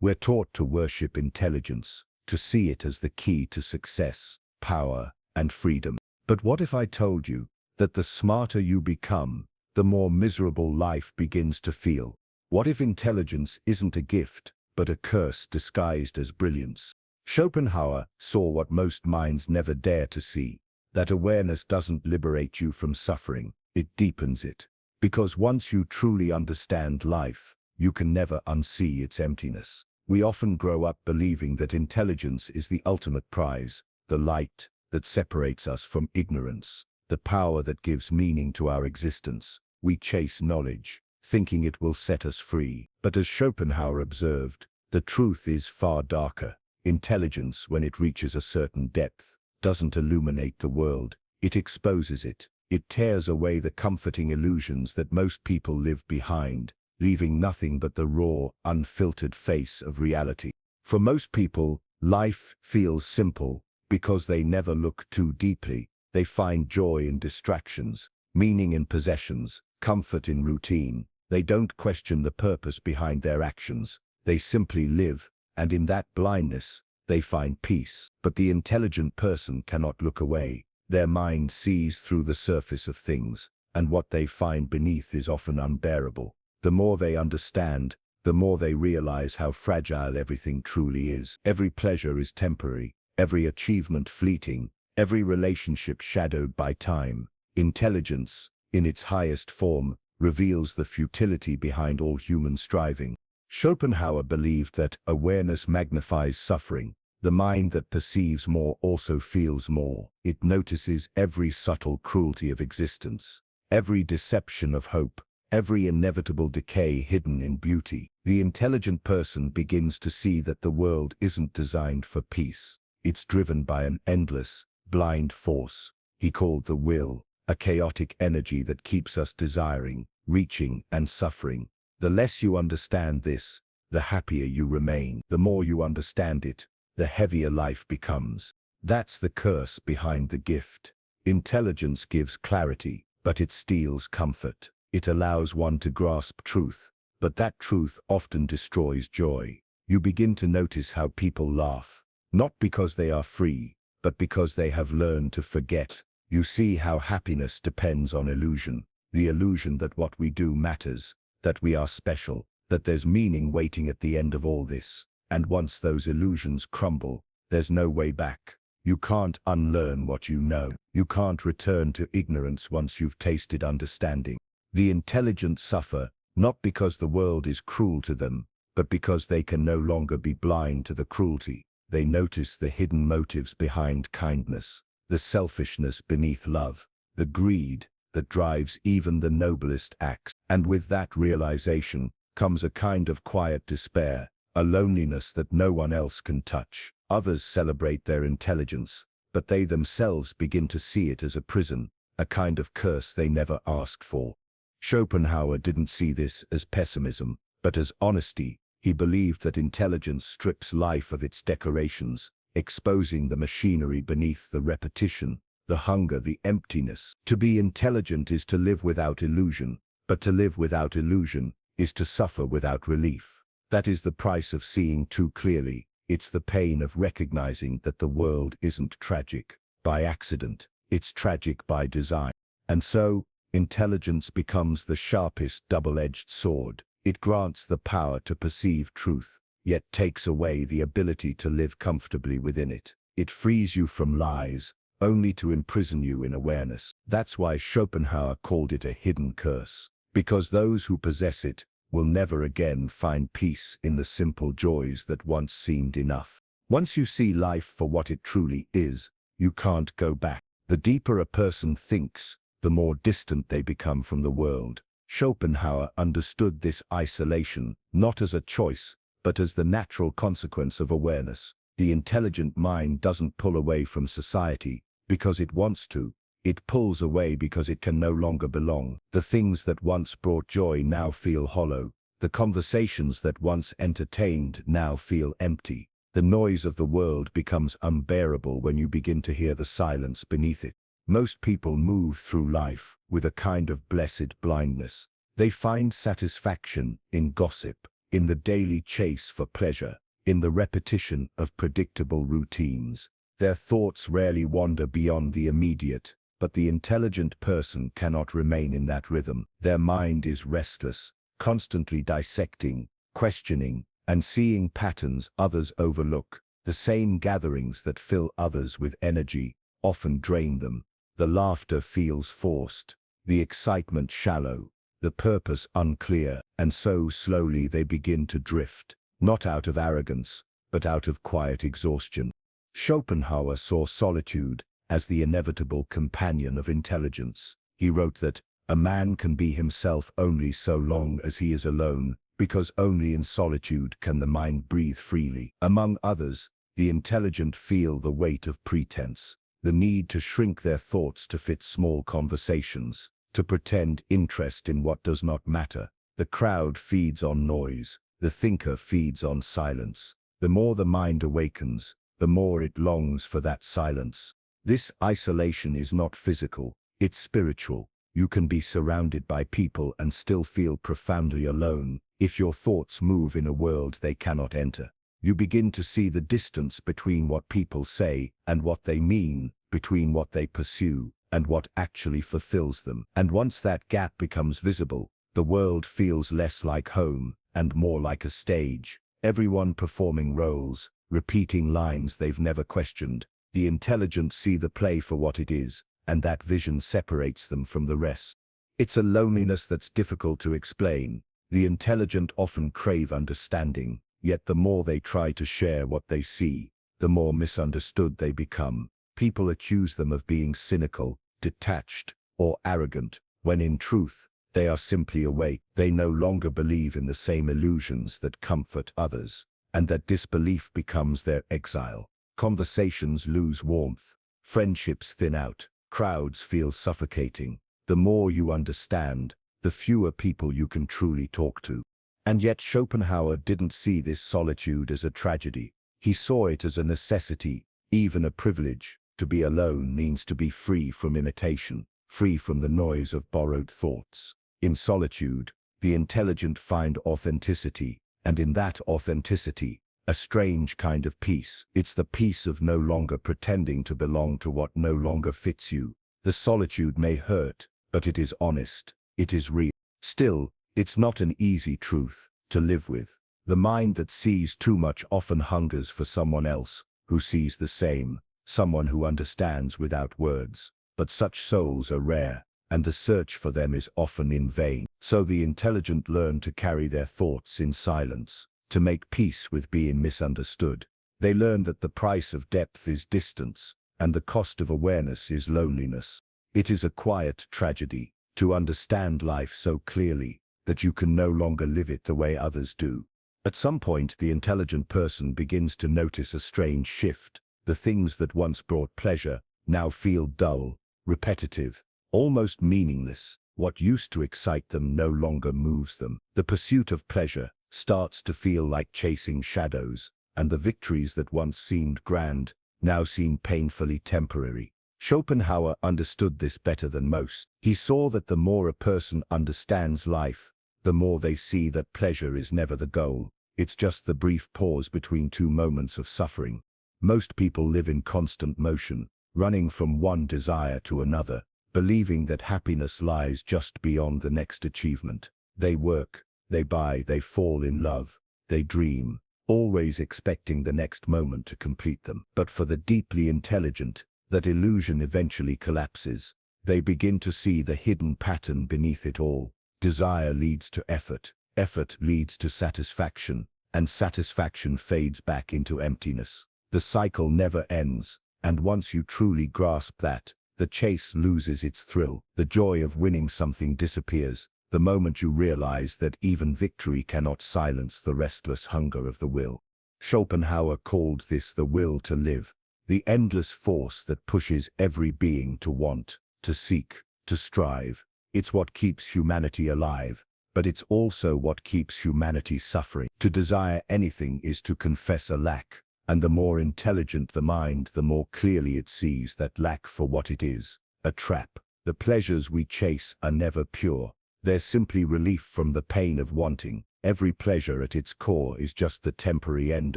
We're taught to worship intelligence, to see it as the key to success, power, and freedom. But what if I told you that the smarter you become, the more miserable life begins to feel? What if intelligence isn't a gift, but a curse disguised as brilliance? Schopenhauer saw what most minds never dare to see, that awareness doesn't liberate you from suffering, it deepens it. Because once you truly understand life, you can never unsee its emptiness. We often grow up believing that intelligence is the ultimate prize, the light that separates us from ignorance, the power that gives meaning to our existence. We chase knowledge, thinking it will set us free. But as Schopenhauer observed, the truth is far darker. Intelligence, when it reaches a certain depth, doesn't illuminate the world, it exposes it. It tears away the comforting illusions that most people live behind, leaving nothing but the raw, unfiltered face of reality. For most people, life feels simple because they never look too deeply. They find joy in distractions, meaning in possessions, comfort in routine. They don't question the purpose behind their actions. They simply live, and in that blindness, they find peace. But the intelligent person cannot look away. Their mind sees through the surface of things, and what they find beneath is often unbearable. The more they understand, the more they realize how fragile everything truly is. Every pleasure is temporary, every achievement fleeting, every relationship shadowed by time. Intelligence, in its highest form, reveals the futility behind all human striving. Schopenhauer believed that awareness magnifies suffering. The mind that perceives more also feels more. It notices every subtle cruelty of existence, every deception of hope, every inevitable decay hidden in beauty. The intelligent person begins to see that the world isn't designed for peace. It's driven by an endless, blind force he called the will, a chaotic energy that keeps us desiring, reaching, and suffering. The less you understand this, the happier you remain. The more you understand it, the heavier life becomes. That's the curse behind the gift. Intelligence gives clarity, but it steals comfort. It allows one to grasp truth, but that truth often destroys joy. You begin to notice how people laugh, not because they are free, but because they have learned to forget. You see how happiness depends on illusion, the illusion that what we do matters, that we are special, that there's meaning waiting at the end of all this. And once those illusions crumble, there's no way back. You can't unlearn what you know. You can't return to ignorance once you've tasted understanding. The intelligent suffer, not because the world is cruel to them, but because they can no longer be blind to the cruelty. They notice the hidden motives behind kindness, the selfishness beneath love, the greed that drives even the noblest acts. And with that realization comes a kind of quiet despair, a loneliness that no one else can touch. Others celebrate their intelligence, but they themselves begin to see it as a prison, a kind of curse they never asked for. Schopenhauer didn't see this as pessimism, but as honesty. He believed that intelligence strips life of its decorations, exposing the machinery beneath the repetition, the hunger, the emptiness. To be intelligent is to live without illusion, but to live without illusion is to suffer without relief. That is the price of seeing too clearly. It's the pain of recognizing that the world isn't tragic by accident, it's tragic by design. And so, intelligence becomes the sharpest double-edged sword. It grants the power to perceive truth, yet takes away the ability to live comfortably within it. It frees you from lies, only to imprison you in awareness. That's why Schopenhauer called it a hidden curse, because those who possess it will never again find peace in the simple joys that once seemed enough. Once you see life for what it truly is, you can't go back. The deeper a person thinks, the more distant they become from the world. Schopenhauer understood this isolation not as a choice, but as the natural consequence of awareness. The intelligent mind doesn't pull away from society because it wants to. It pulls away because it can no longer belong. The things that once brought joy now feel hollow. The conversations that once entertained now feel empty. The noise of the world becomes unbearable when you begin to hear the silence beneath it. Most people move through life with a kind of blessed blindness. They find satisfaction in gossip, in the daily chase for pleasure, in the repetition of predictable routines. Their thoughts rarely wander beyond the immediate, but the intelligent person cannot remain in that rhythm. Their mind is restless, constantly dissecting, questioning, and seeing patterns others overlook. The same gatherings that fill others with energy often drain them. The laughter feels forced, the excitement shallow, the purpose unclear, and so slowly they begin to drift, not out of arrogance, but out of quiet exhaustion. Schopenhauer saw solitude as the inevitable companion of intelligence. He wrote that a man can be himself only so long as he is alone, because only in solitude can the mind breathe freely. Among others, the intelligent feel the weight of pretense, the need to shrink their thoughts to fit small conversations, to pretend interest in what does not matter. The crowd feeds on noise, the thinker feeds on silence. The more the mind awakens, the more it longs for that silence. This isolation is not physical, it's spiritual. You can be surrounded by people and still feel profoundly alone if your thoughts move in a world they cannot enter. You begin to see the distance between what people say and what they mean, between what they pursue and what actually fulfills them. And once that gap becomes visible, the world feels less like home and more like a stage. Everyone performing roles, repeating lines they've never questioned. The intelligent see the play for what it is, and that vision separates them from the rest. It's a loneliness that's difficult to explain. The intelligent often crave understanding, yet the more they try to share what they see, the more misunderstood they become. People accuse them of being cynical, detached, or arrogant, when in truth, they are simply awake. They no longer believe in the same illusions that comfort others, and that disbelief becomes their exile. Conversations lose warmth, friendships thin out, crowds feel suffocating. The more you understand, the fewer people you can truly talk to. And yet Schopenhauer didn't see this solitude as a tragedy. He saw it as a necessity, even a privilege. To be alone means to be free from imitation, free from the noise of borrowed thoughts. In solitude, the intelligent find authenticity, and in that authenticity, a strange kind of peace. It's the peace of no longer pretending to belong to what no longer fits you. The solitude may hurt, but it is honest, it is real. Still, it's not an easy truth to live with. The mind that sees too much often hungers for someone else who sees the same, someone who understands without words. But such souls are rare, and the search for them is often in vain. So the intelligent learn to carry their thoughts in silence, to make peace with being misunderstood. They learn that the price of depth is distance, and the cost of awareness is loneliness. It is a quiet tragedy to understand life so clearly that you can no longer live it the way others do. At some point, the intelligent person begins to notice a strange shift. The things that once brought pleasure now feel dull, repetitive, almost meaningless. What used to excite them no longer moves them. The pursuit of pleasure starts to feel like chasing shadows, and the victories that once seemed grand now seem painfully temporary. Schopenhauer understood this better than most. He saw that the more a person understands life, the more they see that pleasure is never the goal. It's just the brief pause between two moments of suffering. Most people live in constant motion, running from one desire to another, believing that happiness lies just beyond the next achievement. They work, they buy, they fall in love, they dream, always expecting the next moment to complete them. But for the deeply intelligent, that illusion eventually collapses. They begin to see the hidden pattern beneath it all. Desire leads to effort, effort leads to satisfaction, and satisfaction fades back into emptiness. The cycle never ends, and once you truly grasp that, the chase loses its thrill. The joy of winning something disappears the moment you realize that even victory cannot silence the restless hunger of the will. Schopenhauer called this the will to live, the endless force that pushes every being to want, to seek, to strive. It's what keeps humanity alive, but it's also what keeps humanity suffering. To desire anything is to confess a lack, and the more intelligent the mind, the more clearly it sees that lack for what it is, a trap. The pleasures we chase are never pure. They're simply relief from the pain of wanting. Every pleasure at its core is just the temporary end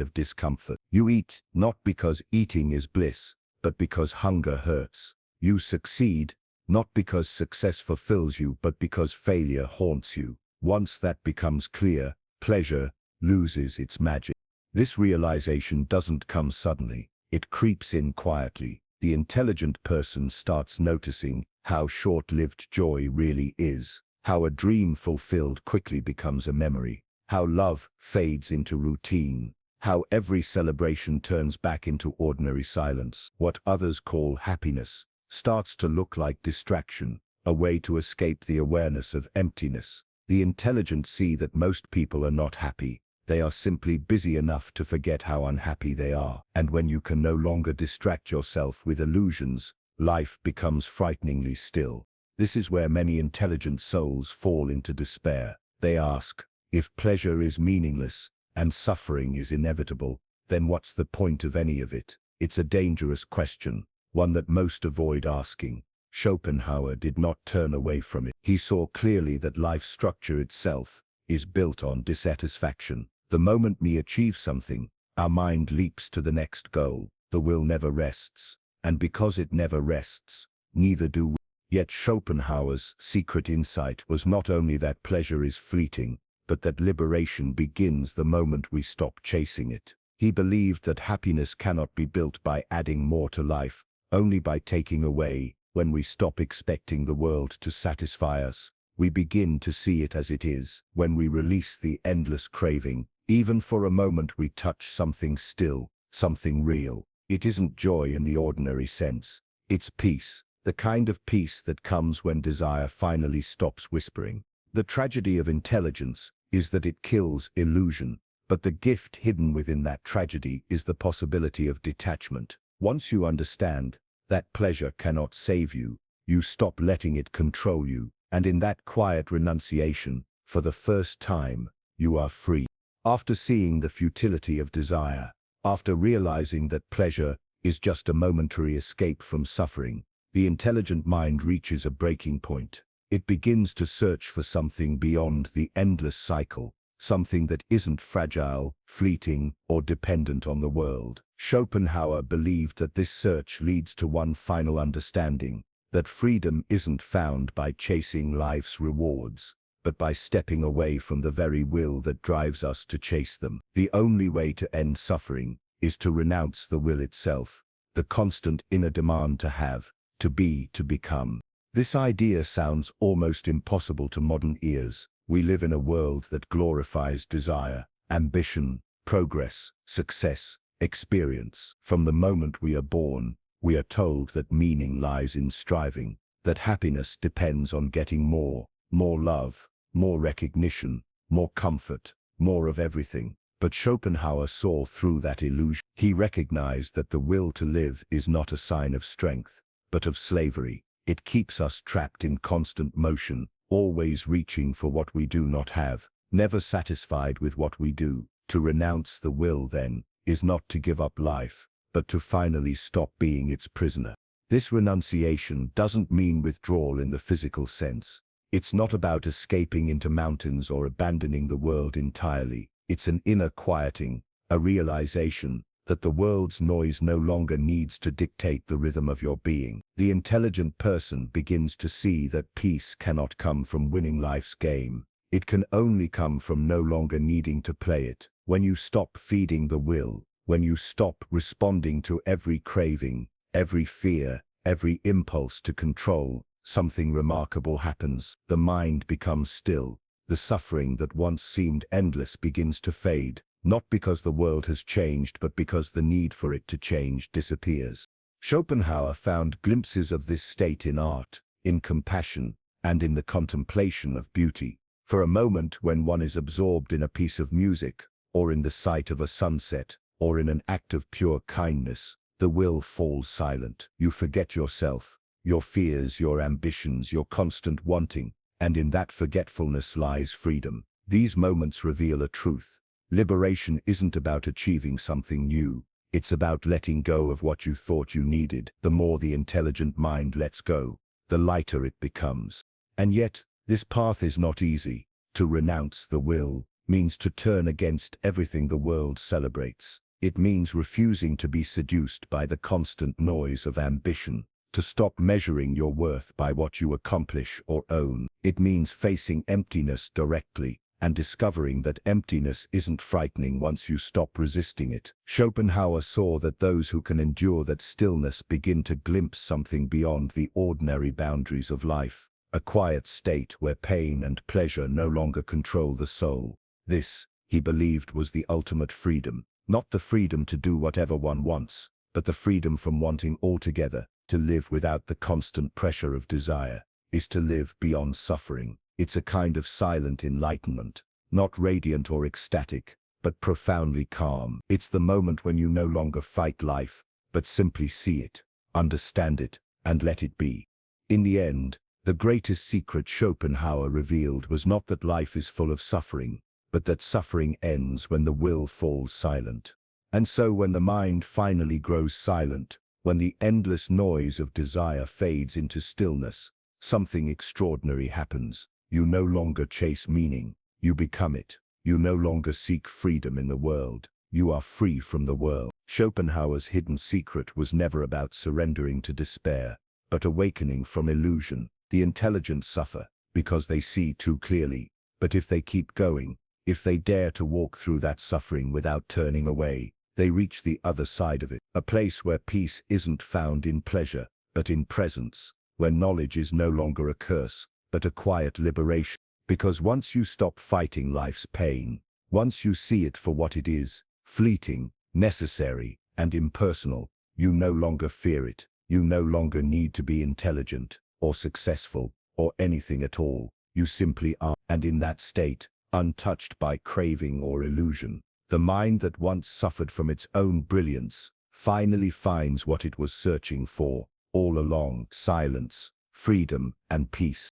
of discomfort. You eat, not because eating is bliss, but because hunger hurts. You succeed, not because success fulfills you, but because failure haunts you. Once that becomes clear, pleasure loses its magic. This realization doesn't come suddenly. It creeps in quietly. The intelligent person starts noticing how short-lived joy really is, how a dream fulfilled quickly becomes a memory, how love fades into routine, how every celebration turns back into ordinary silence. What others call happiness starts to look like distraction, a way to escape the awareness of emptiness. The intelligent see that most people are not happy. They are simply busy enough to forget how unhappy they are. And when you can no longer distract yourself with illusions, life becomes frighteningly still. This is where many intelligent souls fall into despair. They ask, if pleasure is meaningless and suffering is inevitable, then what's the point of any of it? It's a dangerous question, one that most avoid asking. Schopenhauer did not turn away from it. He saw clearly that life's structure itself is built on dissatisfaction. The moment we achieve something, our mind leaps to the next goal. The will never rests. And because it never rests, neither do we. Yet Schopenhauer's secret insight was not only that pleasure is fleeting, but that liberation begins the moment we stop chasing it. He believed that happiness cannot be built by adding more to life, only by taking away. When we stop expecting the world to satisfy us, we begin to see it as it is. When we release the endless craving, even for a moment we touch something still, something real. It isn't joy in the ordinary sense. It's peace, the kind of peace that comes when desire finally stops whispering. The tragedy of intelligence is that it kills illusion, but the gift hidden within that tragedy is the possibility of detachment. Once you understand that pleasure cannot save you, you stop letting it control you, and in that quiet renunciation, for the first time, you are free. After seeing the futility of desire, after realizing that pleasure is just a momentary escape from suffering, the intelligent mind reaches a breaking point. It begins to search for something beyond the endless cycle, something that isn't fragile, fleeting, or dependent on the world. Schopenhauer believed that this search leads to one final understanding, that freedom isn't found by chasing life's rewards, but by stepping away from the very will that drives us to chase them. The only way to end suffering is to renounce the will itself, the constant inner demand to have, to be, to become. This idea sounds almost impossible to modern ears. We live in a world that glorifies desire, ambition, progress, success, experience. From the moment we are born, we are told that meaning lies in striving, that happiness depends on getting more love, more recognition, more comfort, more of everything. But Schopenhauer saw through that illusion. He recognized that the will to live is not a sign of strength, but of slavery. It keeps us trapped in constant motion, always reaching for what we do not have, never satisfied with what we do. To renounce the will, then, is not to give up life, but to finally stop being its prisoner. This renunciation doesn't mean withdrawal in the physical sense. It's not about escaping into mountains or abandoning the world entirely. It's an inner quieting, a realization that the world's noise no longer needs to dictate the rhythm of your being. The intelligent person begins to see that peace cannot come from winning life's game. It can only come from no longer needing to play it. When you stop feeding the will, when you stop responding to every craving, every fear, every impulse to control, something remarkable happens. The mind becomes still. The suffering that once seemed endless begins to fade, not because the world has changed, but because the need for it to change disappears. Schopenhauer found glimpses of this state in art, in compassion, and in the contemplation of beauty. For a moment, when one is absorbed in a piece of music, or in the sight of a sunset, or in an act of pure kindness, the will falls silent. You forget yourself, your fears, your ambitions, your constant wanting, and in that forgetfulness lies freedom. These moments reveal a truth. Liberation isn't about achieving something new. It's about letting go of what you thought you needed. The more the intelligent mind lets go, the lighter it becomes. And yet, This path is not easy. To renounce the will means to turn against everything the world celebrates. It means refusing to be seduced by the constant noise of ambition, to stop measuring your worth by what you accomplish or own. It means facing emptiness directly and discovering that emptiness isn't frightening once you stop resisting it. Schopenhauer saw that those who can endure that stillness begin to glimpse something beyond the ordinary boundaries of life, a quiet state where pain and pleasure no longer control the soul. This, he believed, was the ultimate freedom. Not the freedom to do whatever one wants, but the freedom from wanting altogether. To live without the constant pressure of desire is to live beyond suffering. It's a kind of silent enlightenment, not radiant or ecstatic, but profoundly calm. It's the moment when you no longer fight life, but simply see it, understand it, and let it be. In the end, the greatest secret Schopenhauer revealed was not that life is full of suffering, but that suffering ends when the will falls silent. And so when the mind finally grows silent, when the endless noise of desire fades into stillness, something extraordinary happens. You no longer chase meaning, you become it. You no longer seek freedom in the world, you are free from the world. Schopenhauer's hidden secret was never about surrendering to despair, but awakening from illusion. The intelligent suffer because they see too clearly, but if they keep going, if they dare to walk through that suffering without turning away, they reach the other side of it, a place where peace isn't found in pleasure, but in presence, where knowledge is no longer a curse, but a quiet liberation. Because once you stop fighting life's pain, once you see it for what it is, fleeting, necessary, and impersonal, you no longer fear it. You no longer need to be intelligent, or successful, or anything at all. You simply are, and in that state, untouched by craving or illusion, the mind that once suffered from its own brilliance finally finds what it was searching for all along: silence, freedom, and peace.